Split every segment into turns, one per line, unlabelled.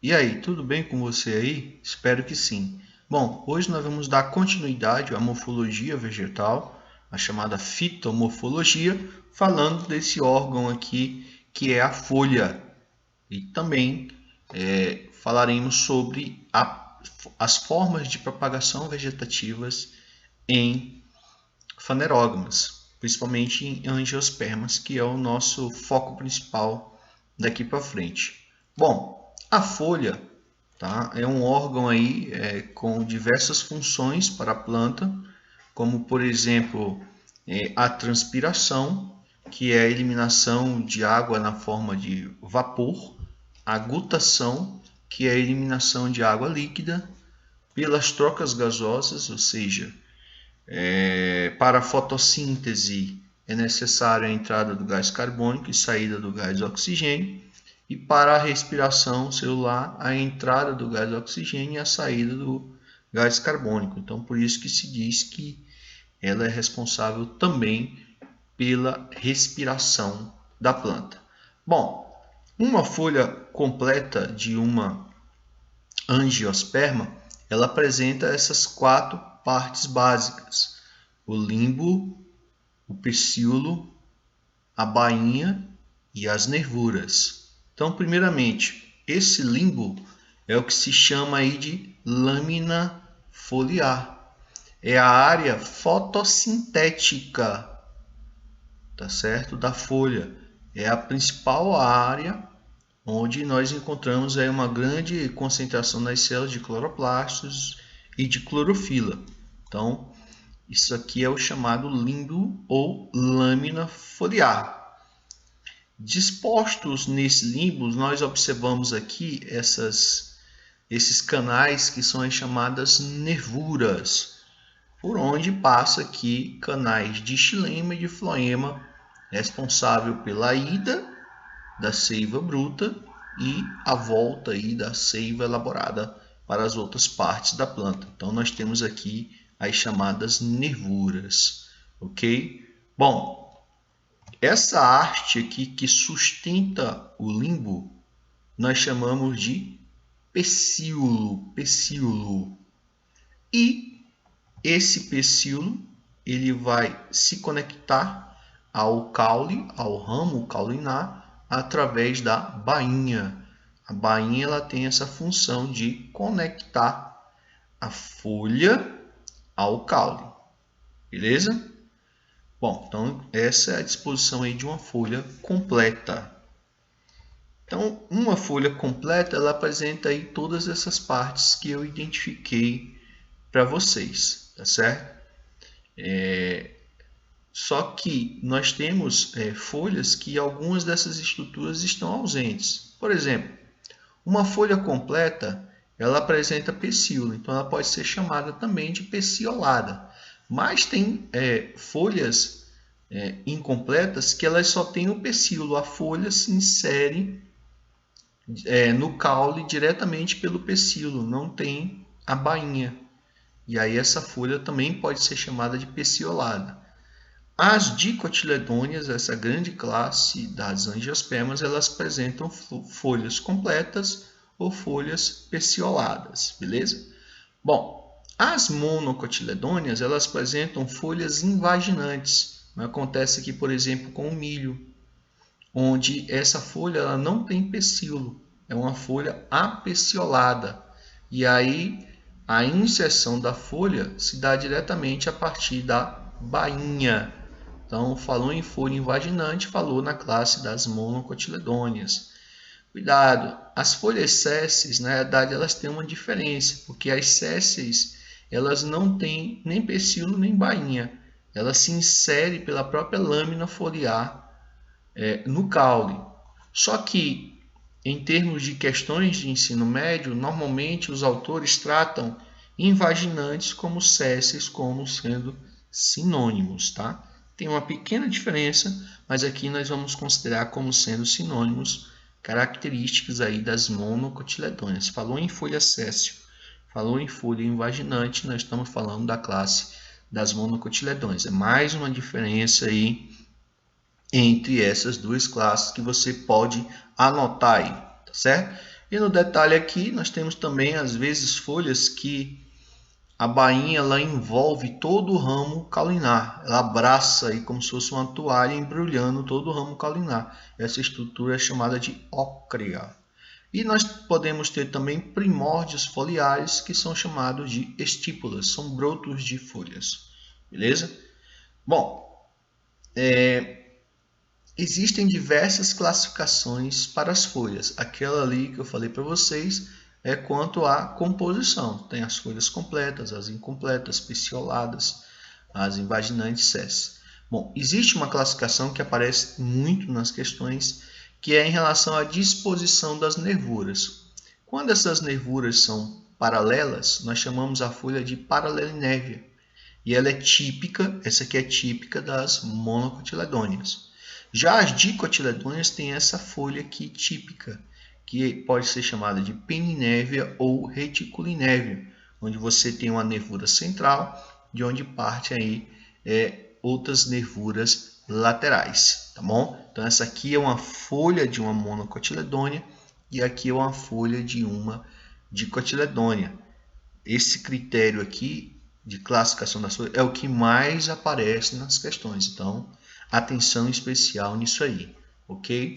E aí, tudo bem com você aí? Espero que sim. Bom, hoje nós vamos dar continuidade à morfologia vegetal, a chamada fitomorfologia, falando desse órgão aqui que é a folha. E também falaremos sobre as formas de propagação vegetativas em fanerógamas, principalmente em angiospermas, que é o nosso foco principal daqui para frente. Bom, a folha, tá, é um órgão aí com diversas funções para a planta, como por exemplo a transpiração, que é a eliminação de água na forma de vapor, a gutação, que é a eliminação de água líquida, pelas trocas gasosas, ou seja, para a fotossíntese é necessária a entrada do gás carbônico e saída do gás oxigênio, e para a respiração celular a entrada do gás oxigênio e a saída do gás carbônico. Então, por isso que se diz que ela é responsável também pela respiração da planta. Bom, uma folha completa de uma angiosperma, ela apresenta essas quatro partes básicas: o limbo, o pecíolo, a bainha e as nervuras. Então, primeiramente, esse limbo é o que se chama aí de lâmina foliar. É a área fotossintética, tá certo? Da folha. É a principal área onde nós encontramos aí uma grande concentração nas células de cloroplastos e de clorofila. Então, isso aqui é o chamado limbo ou lâmina foliar. Dispostos nesse limbo, nós observamos aqui esses canais que são as chamadas nervuras, por onde passa aqui canais de xilema e de floema, responsável pela ida da seiva bruta e a volta aí da seiva elaborada para as outras partes da planta. Então nós temos aqui as chamadas nervuras, ok? Bom, essa arte aqui que sustenta o limbo nós chamamos de pecíolo. E esse pecíolo ele vai se conectar ao caule, ao ramo caulinar, através da bainha. A bainha ela tem essa função de conectar a folha ao caule, beleza? Bom, então essa é a disposição aí de uma folha completa. Então, uma folha completa ela apresenta aí todas essas partes que eu identifiquei para vocês, tá certo? Só que nós temos folhas que algumas dessas estruturas estão ausentes. Por exemplo, uma folha completa ela apresenta pecíolo, então ela pode ser chamada também de peciolada. Mas tem folhas incompletas que elas só têm o pecíolo, a folha se insere no caule diretamente pelo pecíolo, não tem a bainha. E aí essa folha também pode ser chamada de peciolada. As dicotiledôneas, essa grande classe das angiospermas, elas apresentam folhas completas ou folhas pecioladas, beleza? Bom, as monocotiledôneas, elas apresentam folhas invaginantes. Acontece aqui, por exemplo, com o milho, onde essa folha ela não tem pecíolo, é uma folha apeciolada. E aí a inserção da folha se dá diretamente a partir da bainha. Então, falou em folha invaginante, falou na classe das monocotiledôneas. Cuidado, as folhas sésseis, na verdade, elas têm uma diferença, porque as sésseis elas não têm nem pecíolo nem bainha. Ela se insere pela própria lâmina foliar no caule. Só que, em termos de questões de ensino médio, normalmente os autores tratam invaginantes como sésseis como sendo sinônimos, tá? Tem uma pequena diferença, mas aqui nós vamos considerar como sendo sinônimos características aí das monocotiledôneas. Falou em folha séssil, falou em folha invaginante, nós estamos falando da classe das monocotiledôneas. É mais uma diferença aí entre essas duas classes que você pode anotar aí, tá certo? E no detalhe aqui, nós temos também, às vezes, folhas que a bainha ela envolve todo o ramo caulinar. Ela abraça aí como se fosse uma toalha embrulhando todo o ramo caulinar. Essa estrutura é chamada de ócrea. E nós podemos ter também primórdios foliares, que são chamados de estípulas. São brotos de folhas. Beleza? Bom, existem diversas classificações para as folhas. Aquela ali que eu falei para vocês é quanto à composição. Tem as folhas completas, as incompletas, pecioladas, as invaginantes, etc. Bom, existe uma classificação que aparece muito nas questões, que é em relação à disposição das nervuras. Quando essas nervuras são paralelas, nós chamamos a folha de paralelinévia. E ela é típica, essa aqui é típica das monocotiledôneas. Já as dicotiledôneas têm essa folha aqui típica, que pode ser chamada de peninévia ou reticulinévia, onde você tem uma nervura central, de onde parte aí outras nervuras laterais, tá bom? Então essa aqui é uma folha de uma monocotiledônea e aqui é uma folha de uma dicotiledônea. Esse critério aqui de classificação das folhas é o que mais aparece nas questões, então atenção especial nisso aí, ok?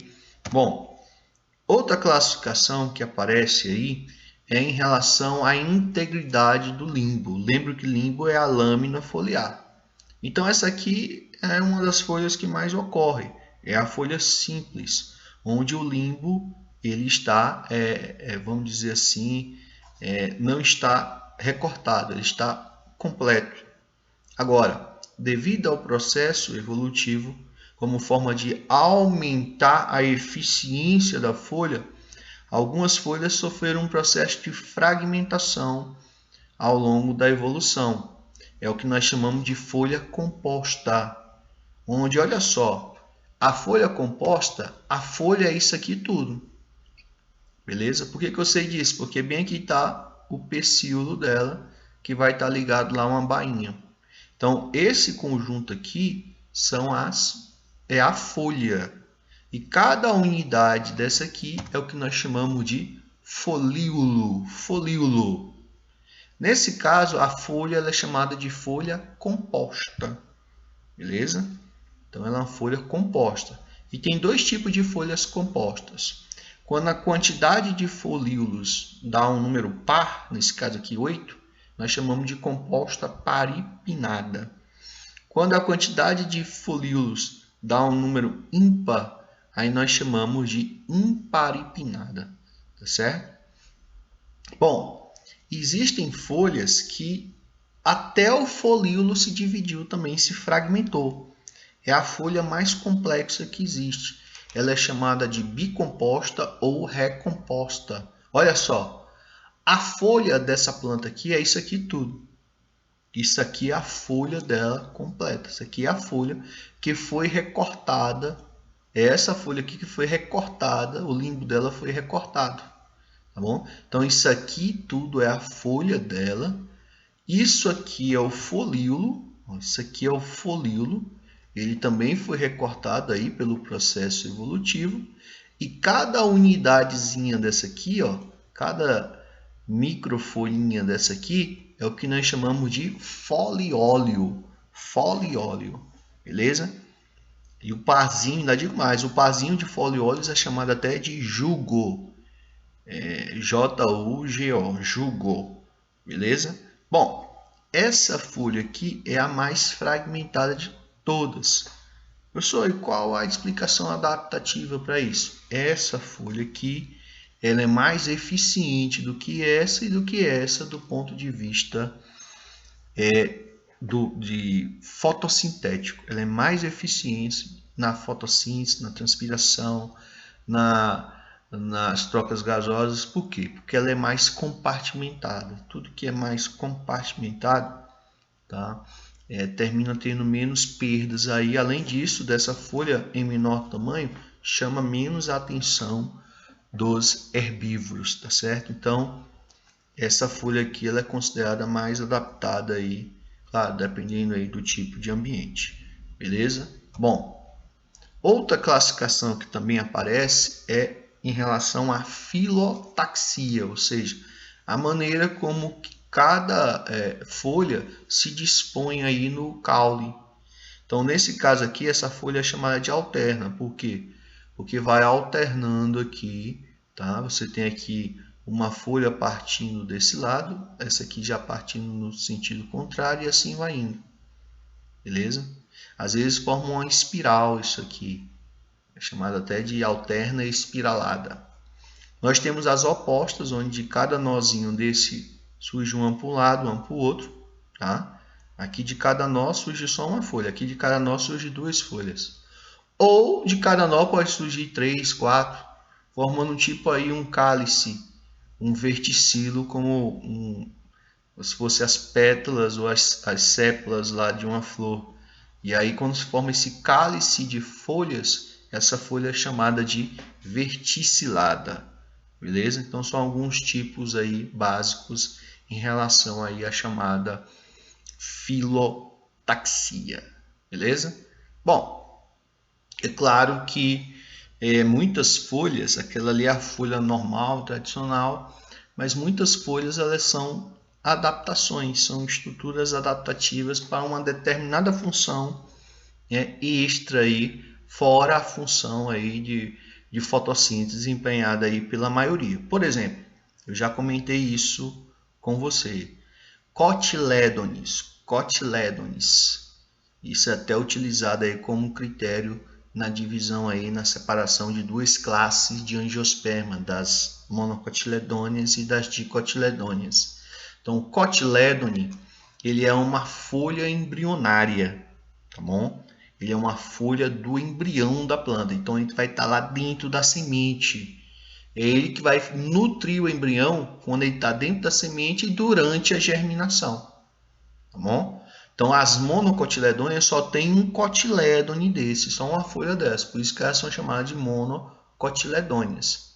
Bom, outra classificação que aparece aí é em relação à integridade do limbo. Lembro que limbo é a lâmina foliar. Então essa aqui é uma das folhas que mais ocorre, é a folha simples, onde o limbo ele está, vamos dizer assim, não está recortado, ele está completo. Agora, devido ao processo evolutivo, como forma de aumentar a eficiência da folha, algumas folhas sofreram um processo de fragmentação ao longo da evolução. É o que nós chamamos de folha composta, onde, olha só, a folha composta, a folha é isso aqui tudo. Beleza? Por que eu sei disso? Porque bem aqui está o pecíolo dela, que vai estar ligado lá a uma bainha. Então, esse conjunto aqui é a folha. E cada unidade dessa aqui é o que nós chamamos de folíolo. Folíolo. Nesse caso, a folha ela é chamada de folha composta. Beleza? Então, ela é uma folha composta. E tem dois tipos de folhas compostas. Quando a quantidade de folíolos dá um número par, nesse caso aqui 8, nós chamamos de composta paripinada. Quando a quantidade de folíolos dá um número ímpar, aí nós chamamos de imparipinada. Tá certo? Bom, existem folhas que até o folíolo se dividiu também, se fragmentou. É a folha mais complexa que existe. Ela é chamada de bicomposta ou recomposta. Olha só, a folha dessa planta aqui é isso aqui tudo. Isso aqui é a folha dela completa. Isso aqui é a folha que foi recortada. É essa folha aqui que foi recortada, o limbo dela foi recortado. Tá bom? Então isso aqui tudo é a folha dela. Isso aqui é o folíolo. Isso aqui é o folíolo. Ele também foi recortado aí pelo processo evolutivo. E cada unidadezinha dessa aqui, ó, cada microfolhinha dessa aqui, é o que nós chamamos de folióleo. Folióleo. Beleza? E o parzinho, ainda digo mais, o parzinho de folióleos é chamado até de jugo. J-U-G-O, jugo. Beleza? Bom, essa folha aqui é a mais fragmentada de todas. Professor, e qual a explicação adaptativa para isso? Essa folha aqui, ela é mais eficiente do que essa e do que essa do ponto de vista de fotossintético. Ela é mais eficiente na fotossíntese, na transpiração, nas trocas gasosas. Por quê? Porque ela é mais compartimentada. Tudo que é mais compartimentado, tá? Termina tendo menos perdas aí. Além disso, dessa folha em menor tamanho, chama menos a atenção dos herbívoros, tá certo? Então, essa folha aqui ela é considerada mais adaptada aí, claro, dependendo aí do tipo de ambiente. Beleza? Bom, outra classificação que também aparece é em relação à filotaxia, ou seja, a maneira como cada folha se dispõe aí no caule. Então, nesse caso aqui, essa folha é chamada de alterna. Por quê? Porque vai alternando aqui, tá? Você tem aqui uma folha partindo desse lado, essa aqui já partindo no sentido contrário e assim vai indo. Beleza? Às vezes forma uma espiral isso aqui. É chamado até de alterna espiralada. Nós temos as opostas, onde de cada nozinho desse surge uma para um lado, uma para o outro. Tá? Aqui de cada nó surge só uma folha. Aqui de cada nó surge duas folhas. Ou de cada nó pode surgir 3, 4, formando um tipo aí um cálice, um verticilo, como se fosse as pétalas ou as sépalas lá de uma flor. E aí quando se forma esse cálice de folhas, essa folha é chamada de verticilada. Beleza? Então são alguns tipos aí básicos em relação aí à chamada filotaxia. Beleza? Bom, é claro que muitas folhas, aquela ali é a folha normal, tradicional, mas muitas folhas elas são adaptações, são estruturas adaptativas para uma determinada função extra aí, fora a função aí de fotossíntese desempenhada aí pela maioria. Por exemplo, eu já comentei isso com você. Cotilédones. Isso é até utilizado aí como critério na divisão aí, na separação de duas classes de angiosperma, das monocotiledôneas e das dicotiledôneas. Então, o cotilédone, ele é uma folha embrionária, tá bom? Ele é uma folha do embrião da planta, então ele vai estar lá dentro da semente. É ele que vai nutrir o embrião quando ele está dentro da semente e durante a germinação, tá bom? Então, as monocotiledôneas só tem um cotilédone desse, só uma folha dessa. Por isso que elas são chamadas de monocotiledôneas.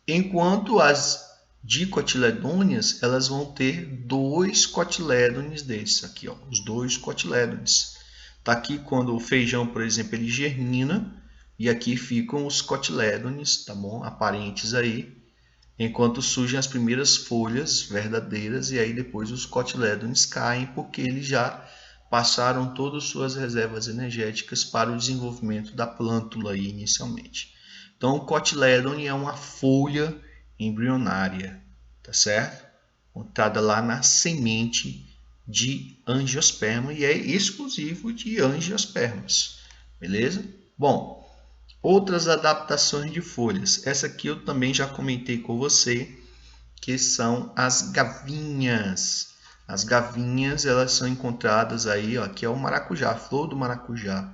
Enquanto as dicotiledôneas, elas vão ter dois cotilédones desses aqui, ó, os dois cotilédones. Tá aqui quando o feijão, por exemplo, ele germina, e aqui ficam os cotilédones, tá bom? Aparentes aí. Enquanto surgem as primeiras folhas verdadeiras e aí depois os cotilédones caem porque eles já passaram todas as suas reservas energéticas para o desenvolvimento da plântula aí inicialmente. Então o cotilédone é uma folha embrionária, tá certo? Montada lá na semente de angiosperma e é exclusivo de angiospermas, beleza? Bom, outras adaptações de folhas. Essa aqui eu também já comentei com você, que são as gavinhas. As gavinhas, elas são encontradas aí, ó, aqui é o maracujá, a flor do maracujá.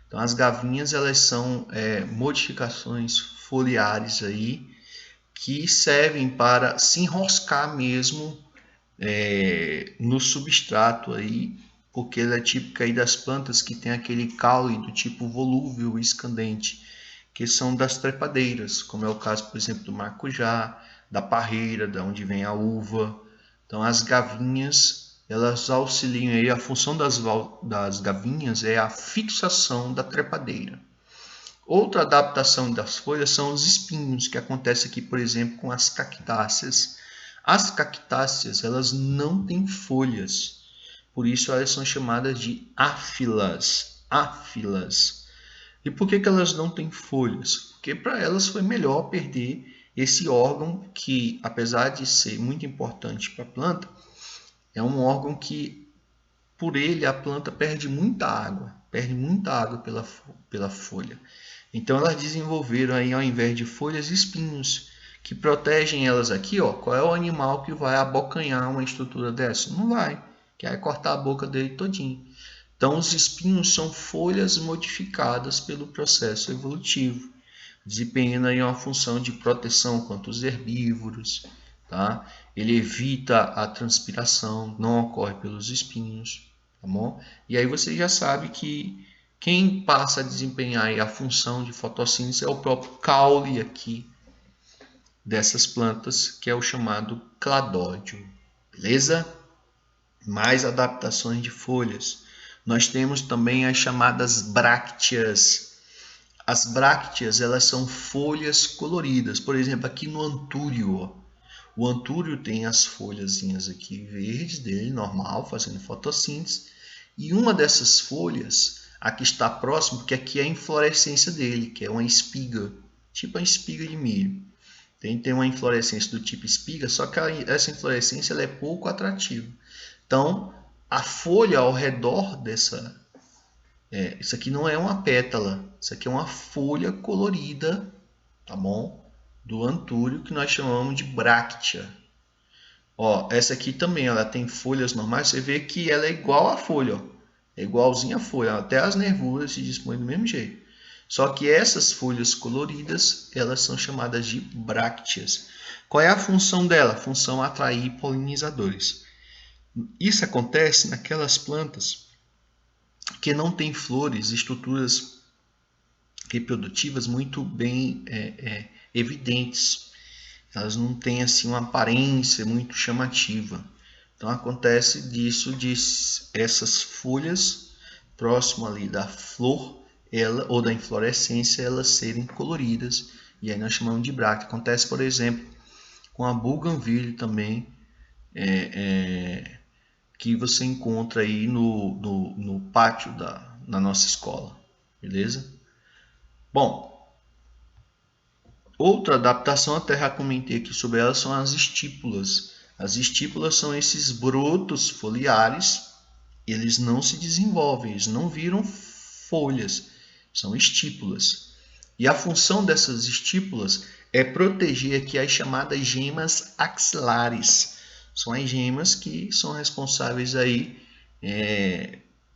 Então, as gavinhas, elas são modificações foliares aí, que servem para se enroscar mesmo no substrato aí, porque ela é típica aí das plantas que tem aquele caule do tipo volúvel e escandente, que são das trepadeiras, como é o caso, por exemplo, do maracujá, da parreira, da onde vem a uva. Então, as gavinhas, elas auxiliam aí, a função das gavinhas é a fixação da trepadeira. Outra adaptação das folhas são os espinhos, que acontece aqui, por exemplo, com as cactáceas. As cactáceas, elas não têm folhas, por isso elas são chamadas de áfilas. E por que elas não têm folhas? Porque para elas foi melhor perder esse órgão que, apesar de ser muito importante para a planta, é um órgão que, por ele, a planta perde muita água pela folha. Então elas desenvolveram aí, ao invés de folhas, espinhos, que protegem elas aqui, ó. Qual é o animal que vai abocanhar uma estrutura dessa? Não vai, que vai cortar a boca dele todinho. Então, os espinhos são folhas modificadas pelo processo evolutivo, desempenhando aí uma função de proteção contra os herbívoros, tá? Ele evita a transpiração, não ocorre pelos espinhos, tá bom? E aí você já sabe que quem passa a desempenhar aí a função de fotossíntese é o próprio caule aqui dessas plantas, que é o chamado cladódio, beleza? Mais adaptações de folhas. Nós temos também as chamadas brácteas. As brácteas, elas são folhas coloridas. Por exemplo, aqui no antúrio, ó. O antúrio tem as folhazinhas aqui verdes dele, normal, fazendo fotossíntese. E uma dessas folhas, a que está próximo, porque aqui é a inflorescência dele, que é uma espiga, tipo uma espiga de milho. Tem uma inflorescência do tipo espiga, só que essa inflorescência ela é pouco atrativa. Então, a folha ao redor dessa... isso aqui não é uma pétala, isso aqui é uma folha colorida, tá bom? Do antúrio, que nós chamamos de bráctea. Ó, essa aqui também, ela tem folhas normais, você vê que ela é igual à folha, ó. É igualzinha à folha, até as nervuras se dispõem do mesmo jeito. Só que essas folhas coloridas, elas são chamadas de brácteas. Qual é a função dela? A função é atrair polinizadores. Isso acontece naquelas plantas que não têm flores, estruturas reprodutivas muito bem evidentes. Elas não têm assim uma aparência muito chamativa. Então acontece disso, de essas folhas próximo ali da flor, ou da inflorescência, elas serem coloridas, e aí nós chamamos de bráctea. Acontece, por exemplo, com a bougainville também, que você encontra aí no pátio da nossa escola, beleza? Bom, outra adaptação, até já comentei aqui sobre elas, são as estípulas. As estípulas são esses brotos foliares, eles não se desenvolvem, eles não viram folhas, são estípulas. E a função dessas estípulas é proteger aqui as chamadas gemas axilares. São as gemas que são responsáveis aí,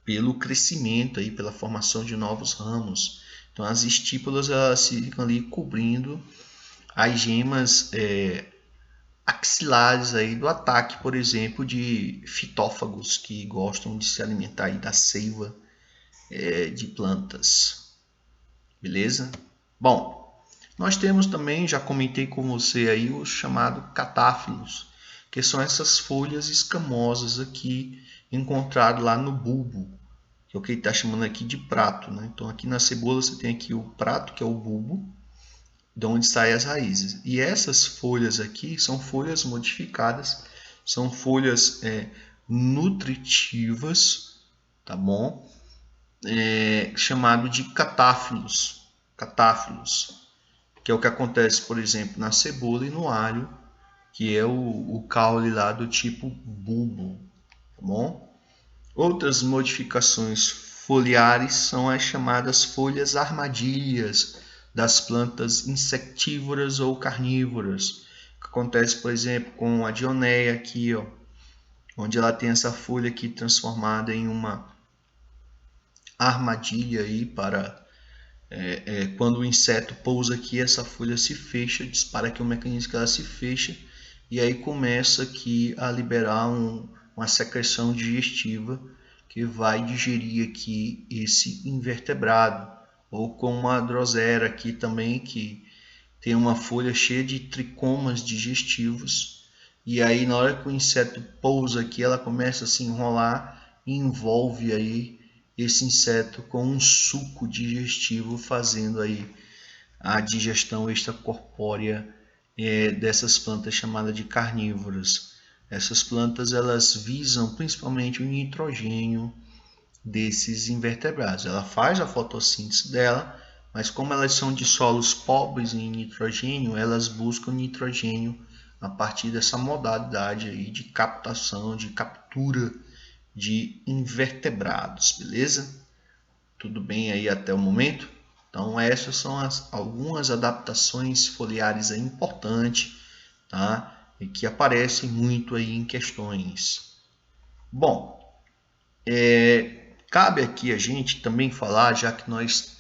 pelo crescimento, aí, pela formação de novos ramos. Então as estípulas elas ficam ali cobrindo as gemas axilares aí do ataque, por exemplo, de fitófagos que gostam de se alimentar aí da seiva de plantas. Beleza? Bom, nós temos também, já comentei com você aí, o chamado catáfilos, que são essas folhas escamosas aqui, encontrado lá no bulbo, que é o que ele está chamando aqui de prato, né? Então aqui na cebola você tem aqui o prato, que é o bulbo, de onde saem as raízes. E essas folhas aqui são folhas modificadas, são folhas nutritivas, tá bom? Chamado de catáfilos, que é o que acontece, por exemplo, na cebola e no alho, que é o caule lá do tipo bulbo, tá bom? Outras modificações foliares são as chamadas folhas armadilhas das plantas insectívoras ou carnívoras, que acontece, por exemplo, com a dionéia aqui, ó, onde ela tem essa folha aqui transformada em uma armadilha aí para quando o inseto pousa aqui, essa folha se fecha, dispara aqui um mecanismo que ela se fecha e aí começa aqui a liberar uma secreção digestiva que vai digerir aqui esse invertebrado, ou como a drosera aqui também, que tem uma folha cheia de tricomas digestivos, e aí na hora que o inseto pousa aqui, ela começa a se enrolar e envolve aí esse inseto com um suco digestivo, fazendo aí a digestão extracorpórea dessas plantas chamadas de carnívoras. Essas plantas elas visam principalmente o nitrogênio desses invertebrados. Ela faz a fotossíntese dela, mas como elas são de solos pobres em nitrogênio, elas buscam nitrogênio a partir dessa modalidade aí de captação, de captura de invertebrados, beleza? Tudo bem aí até o momento? Então essas são algumas adaptações foliares importantes, tá? E que aparecem muito aí em questões. Bom, cabe aqui a gente também falar, já que nós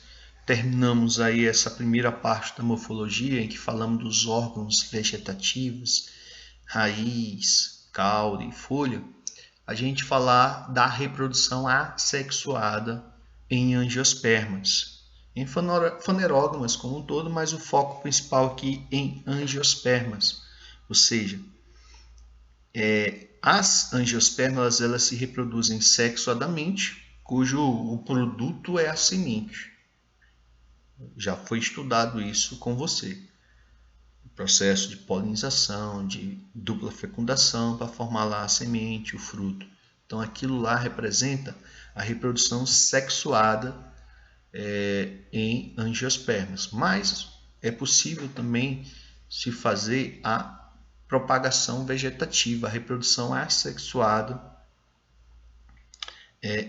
terminamos aí essa primeira parte da morfologia, em que falamos dos órgãos vegetativos, raiz, caule e folha, a gente falar da reprodução assexuada em angiospermas, em fanerógamas como um todo, mas o foco principal aqui em angiospermas, ou seja, as angiospermas elas se reproduzem sexuadamente, cujo o produto é a semente. Já foi estudado isso com você. O processo de polinização, de dupla fecundação para formar lá a semente, o fruto. Então aquilo lá representa a reprodução sexuada em angiospermas. Mas é possível também se fazer a propagação vegetativa, a reprodução assexuada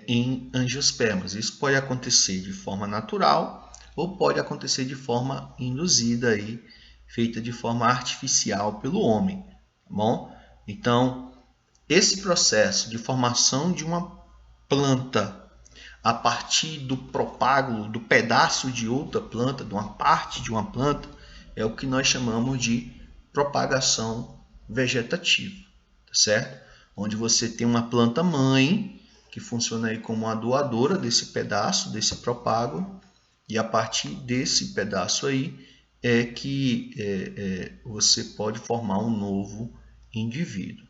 em angiospermas. Isso pode acontecer de forma natural ou pode acontecer de forma induzida, aí, feita de forma artificial pelo homem. Tá bom? Então, esse processo de formação de uma planta a partir do propágulo, do pedaço de outra planta, de uma parte de uma planta, é o que nós chamamos de propagação vegetativa, tá certo? Onde você tem uma planta mãe que funciona aí como uma doadora desse pedaço, desse propágulo, e a partir desse pedaço aí é que você pode formar um novo indivíduo.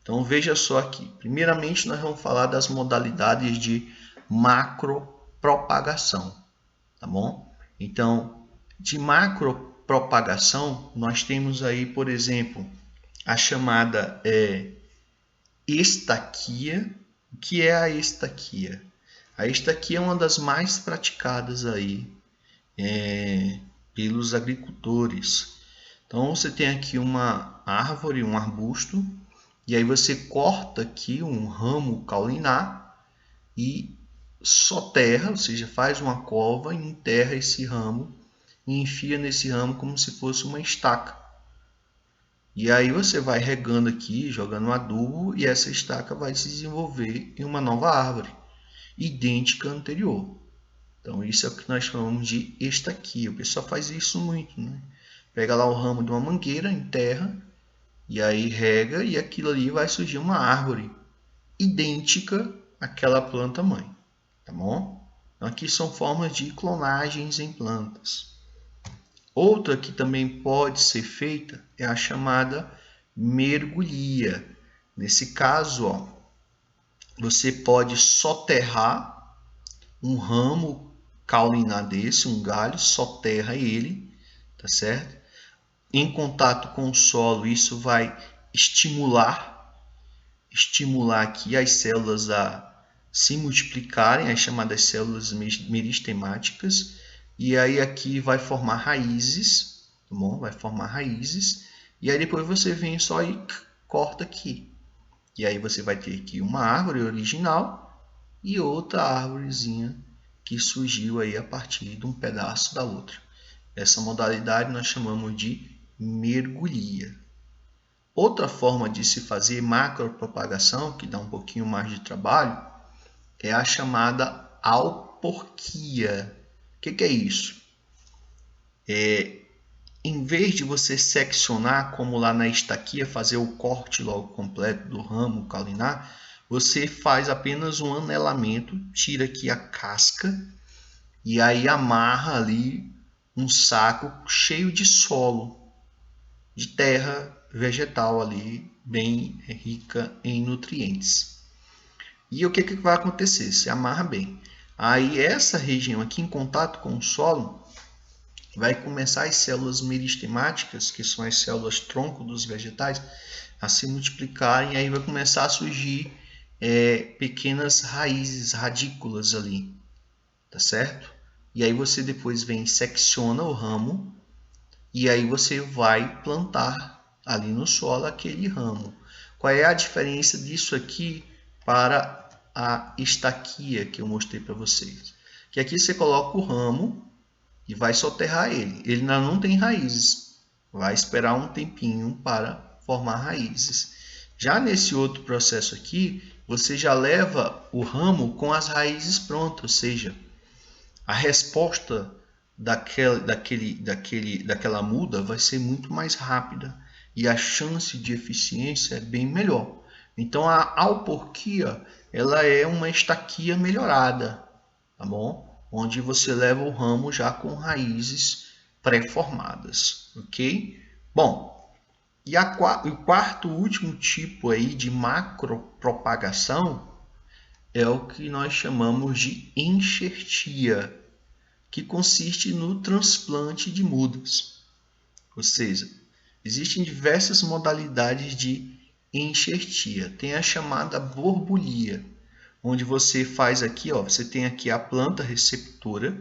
Então veja só aqui, primeiramente nós vamos falar das modalidades de macropropagação, tá bom? Então, de macropropagação, nós temos aí, por exemplo, a chamada estaquia. O que é a estaquia? A estaquia é uma das mais praticadas aí pelos agricultores. Então, você tem aqui uma árvore, um arbusto, e aí você corta aqui um ramo caulinar e soterra, ou seja, faz uma cova, enterra esse ramo e enfia nesse ramo como se fosse uma estaca. E aí você vai regando aqui, jogando um adubo, e essa estaca vai se desenvolver em uma nova árvore, idêntica à anterior. Então isso é o que nós chamamos de estaquia. O pessoal faz isso muito, né? Pega lá o ramo de uma mangueira, enterra, e aí rega, e aquilo ali vai surgir uma árvore idêntica àquela planta mãe. Tá bom? Então, aqui são formas de clonagens em plantas. Outra que também pode ser feita é a chamada mergulhia. Nesse caso, ó, você pode soterrar um ramo caulinar desse, um galho, soterra ele, tá certo? Em contato com o solo, isso vai estimular aqui as células a se multiplicarem, as chamadas células meristemáticas, e aí aqui vai formar raízes, tá bom? Vai formar raízes, e aí depois você vem só e corta aqui. E aí você vai ter aqui uma árvore original e outra árvorezinha que surgiu aí a partir de um pedaço da outra. Essa modalidade nós chamamos de mergulhia. Outra forma de se fazer macropropagação, que dá um pouquinho mais de trabalho, é a chamada alporquia. O que é isso? Em vez de você seccionar, como lá na estaquia, fazer o corte logo completo do ramo caulinar, você faz apenas um anelamento, tira aqui a casca e aí amarra ali um saco cheio de solo, de terra vegetal ali, bem rica em nutrientes. E o que vai acontecer? Se amarra bem. Aí essa região aqui, em contato com o solo, vai começar as células meristemáticas, que são as células tronco dos vegetais, a se multiplicarem, e aí vai começar a surgir pequenas raízes, radículas ali, tá certo? E aí você depois vem e secciona o ramo, e aí você vai plantar ali no solo aquele ramo. Qual é a diferença disso aqui para a estaquia que eu mostrei para vocês? Que aqui você coloca o ramo e vai soterrar ele. Ele ainda não tem raízes. Vai esperar um tempinho para formar raízes. Já nesse outro processo aqui, você já leva o ramo com as raízes prontas, ou seja, a resposta daquela muda vai ser muito mais rápida e a chance de eficiência é bem melhor. Então a alporquia, ela é uma estaquia melhorada, tá bom? Onde você leva o ramo já com raízes pré-formadas, ok? Bom, e o quarto último tipo aí de macropropagação é o que nós chamamos de enxertia. que consiste no transplante de mudas. Ou seja, existem diversas modalidades de enxertia. Tem a chamada borbulha, onde você faz aqui, ó, você tem aqui a planta receptora,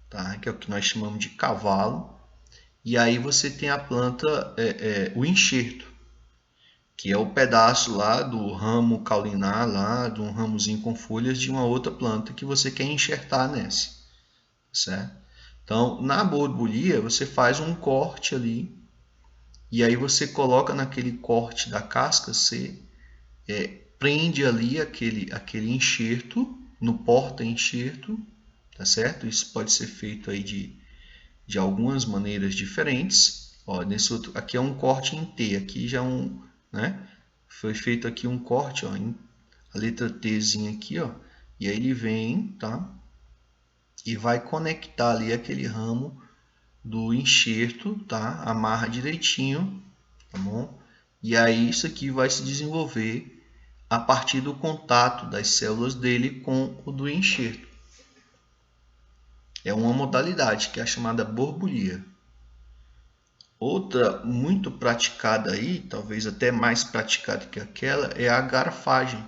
tá? Que é o que nós chamamos de cavalo, e aí você tem a planta, o enxerto, que é o pedaço lá do ramo caulinar, lá de um ramozinho com folhas de uma outra planta que você quer enxertar nessa, certo? Então, na borbulha, você faz um corte ali, e aí você coloca naquele corte da casca, você prende ali aquele enxerto, no porta-enxerto, tá certo? Isso pode ser feito aí de algumas maneiras diferentes. Ó, nesse outro, aqui é um corte em T, aqui já é um, né? Foi feito aqui um corte, ó, em a letra Tzinha aqui, ó, e aí ele vem, tá? E vai conectar ali aquele ramo do enxerto, tá? Amarra direitinho, tá bom? E aí isso aqui vai se desenvolver a partir do contato das células dele com o do enxerto. É uma modalidade que é a chamada borbulha. Outra muito praticada aí, talvez até mais praticada que aquela, é a garfagem,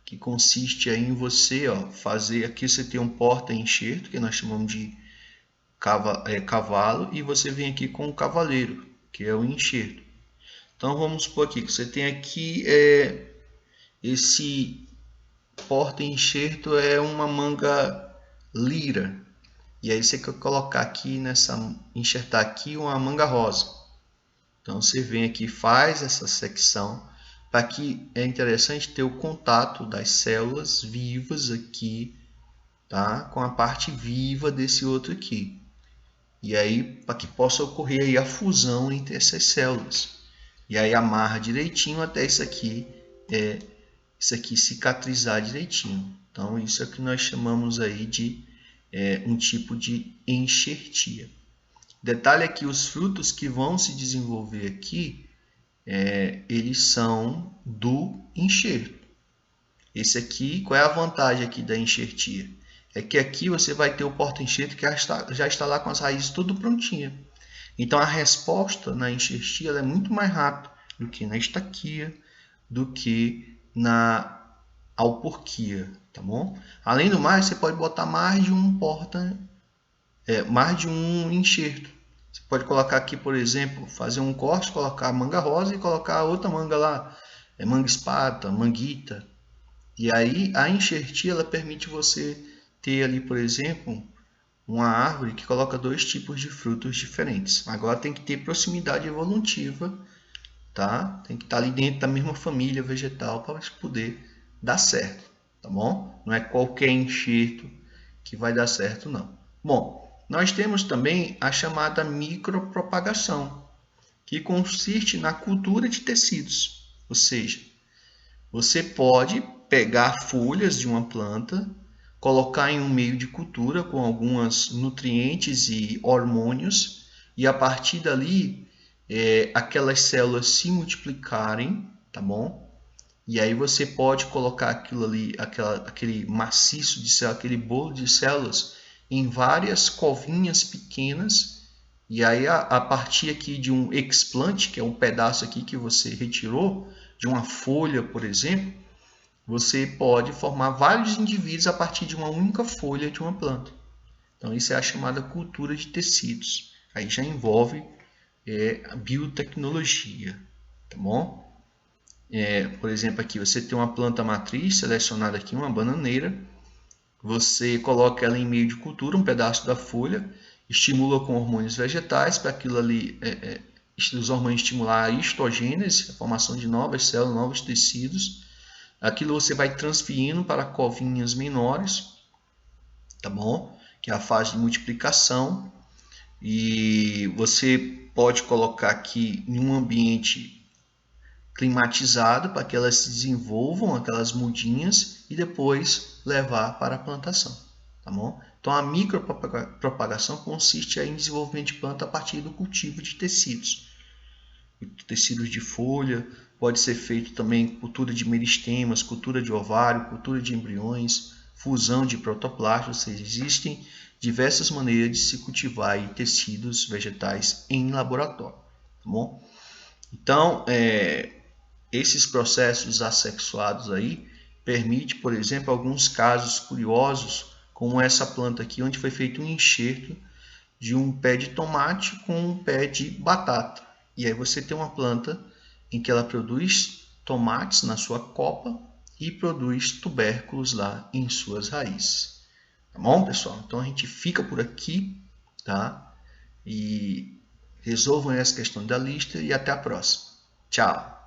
que consiste aí em você, ó, fazer, aqui você tem um porta-enxerto, que nós chamamos de cavalo, e você vem aqui com o cavaleiro, que é o enxerto. Então vamos supor aqui que você tem aqui esse porta-enxerto é uma manga lira, e aí você quer colocar aqui enxertar aqui uma manga rosa. Então você vem aqui, faz essa secção, para que é interessante ter o contato das células vivas aqui, tá, com a parte viva desse outro aqui. E aí para que possa ocorrer aí a fusão entre essas células. E aí amarra direitinho até isso aqui cicatrizar direitinho. Então isso é o que nós chamamos aí de um tipo de enxertia. Detalhe é que os frutos que vão se desenvolver aqui, eles são do enxerto. Esse aqui, qual é a vantagem aqui da enxertia? É que aqui você vai ter o porta-enxerto que já está lá com as raízes tudo prontinha. Então a resposta na enxertia é muito mais rápida do que na estaquia, do que na alporquia, tá bom? Além do mais, você pode botar mais de um mais de um enxerto. Você pode colocar aqui, por exemplo, fazer um corte, colocar a manga rosa e colocar outra manga lá, manga espata, manguita. E aí a enxertia ela permite você ter ali, por exemplo, uma árvore que coloca dois tipos de frutos diferentes. Agora tem que ter proximidade evolutiva, tá? Tem que estar ali dentro da mesma família vegetal para poder dar certo, tá bom? Não é qualquer enxerto que vai dar certo, não. Bom, nós temos também a chamada micropropagação, que consiste na cultura de tecidos, ou seja, você pode pegar folhas de uma planta, colocar em um meio de cultura com alguns nutrientes e hormônios, e a partir dali aquelas células se multiplicarem, tá bom? E aí você pode colocar aquilo ali, aquele maciço de células, aquele bolo de células em várias covinhas pequenas, e aí a partir aqui de um explante, que é um pedaço aqui que você retirou de uma folha, por exemplo, você pode formar vários indivíduos a partir de uma única folha de uma planta. Então isso é a chamada cultura de tecidos. Aí já envolve a biotecnologia, tá bom? Por exemplo, aqui você tem uma planta matriz selecionada aqui, uma bananeira. Você coloca ela em meio de cultura, um pedaço da folha, estimula com hormônios vegetais para aquilo ali, os hormônios estimular a histogênese, a formação de novas células, novos tecidos. Aquilo você vai transferindo para covinhas menores, tá bom? Que é a fase de multiplicação. E você pode colocar aqui em um ambiente climatizado para que elas se desenvolvam, aquelas mudinhas, e depois levar para a plantação, tá bom? Então a micropropagação consiste em desenvolvimento de planta a partir do cultivo de tecidos. Tecidos de folha, pode ser feito também cultura de meristemas, cultura de ovário, cultura de embriões, fusão de protoplastos, ou seja, existem diversas maneiras de se cultivar aí tecidos vegetais em laboratório, tá bom? Então, esses processos assexuados aí permite, por exemplo, alguns casos curiosos, como essa planta aqui, onde foi feito um enxerto de um pé de tomate com um pé de batata. E aí você tem uma planta em que ela produz tomates na sua copa e produz tubérculos lá em suas raízes. Tá bom, pessoal? Então a gente fica por aqui, tá? E resolvam essa questão da lista e até a próxima. Tchau!